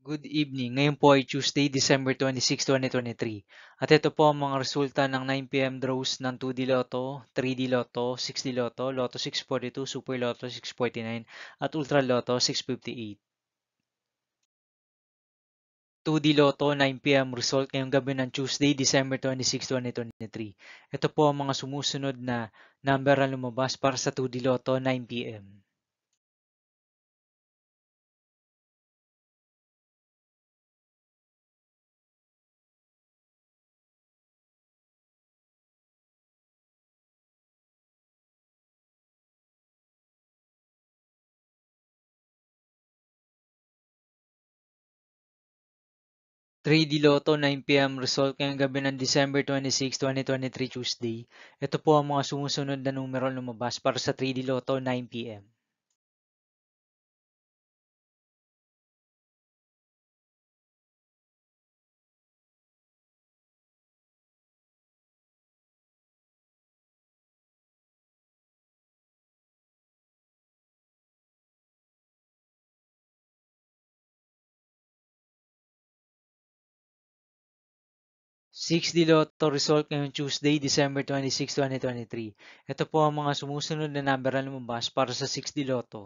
Good evening. Ngayon po ay Tuesday, December 26, 2023. At ito po ang mga resulta ng 9 p.m. draws ng 2D Lotto, 3D Lotto, 6D Lotto, Lotto 642, Super Lotto 649, at Ultra Lotto 658. 2D Lotto 9 p.m. result ngayong gabi ng Tuesday, December 26, 2023. Ito po ang mga sumusunod na number na lumabas para sa 2D Lotto 9 p.m. 3D Lotto 9 p.m. result ngayong gabi ng December 26, 2023 Tuesday. Ito po ang mga sumusunod na numero lumabas para sa 3D Lotto 9 p.m. 6D Lotto result ngayong Tuesday, December 26, 2023. Ito po ang mga sumusunod na number na lumabas para sa 6D Lotto.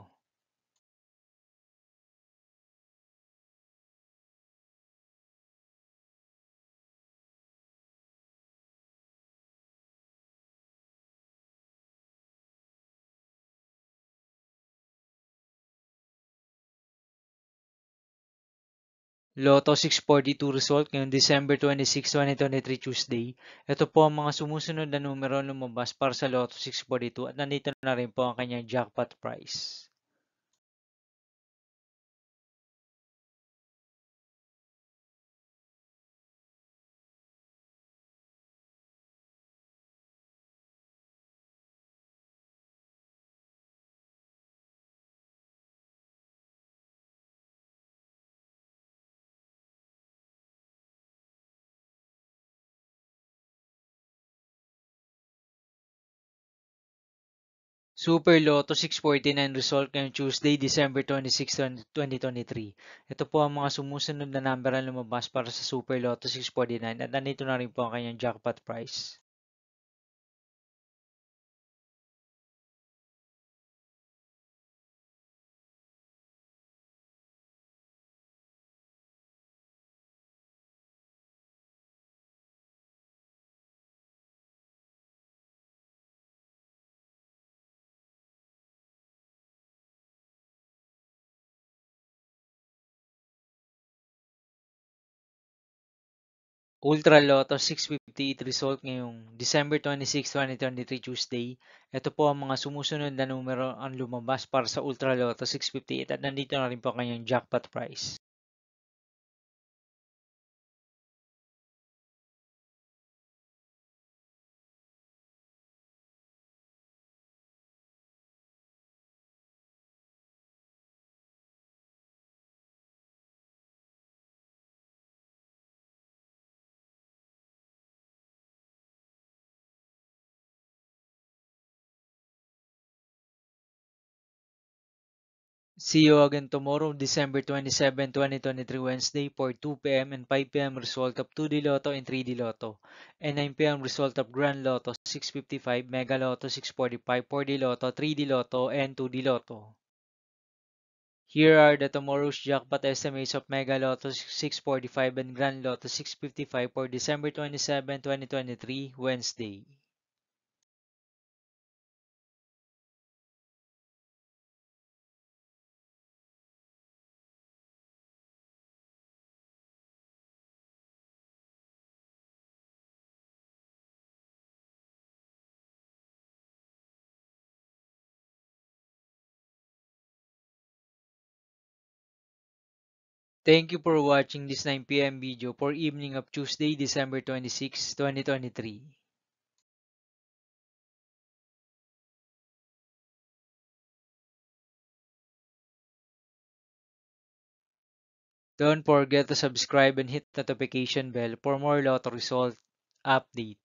Lotto 642 result ngayong December 26, 2023 Tuesday. Ito po ang mga sumusunod na numero lumabas para sa Lotto 642 at nandito na rin po ang kanyang jackpot price. Super Lotto 649 result ngayong Tuesday, December 26, 2023. Ito po ang mga sumusunod na number na lumabas para sa Super Lotto 649 at nandito na rin po ang kanyang jackpot price. Ultra Lotto 658 result ngayong December 26, 2023 Tuesday. Ito po ang mga sumusunod na numero ang lumabas para sa Ultra Lotto 658 at nandito na rin po ang kanyang jackpot price. See you again tomorrow, December 27, 2023, Wednesday for 2 p.m. and 5 p.m. result of 2D Lotto and 3D Lotto, and 9 p.m. result of Grand Lotto 655, Mega Lotto 645, 4D Lotto, 3D Lotto, and 2D Lotto. Here are the tomorrow's jackpot estimates of Mega Lotto 645 and Grand Lotto 655 for December 27, 2023, Wednesday. Thank you for watching this 9 p.m. video for evening of Tuesday, December 26, 2023. Don't forget to subscribe and hit the notification bell for more lotto result update.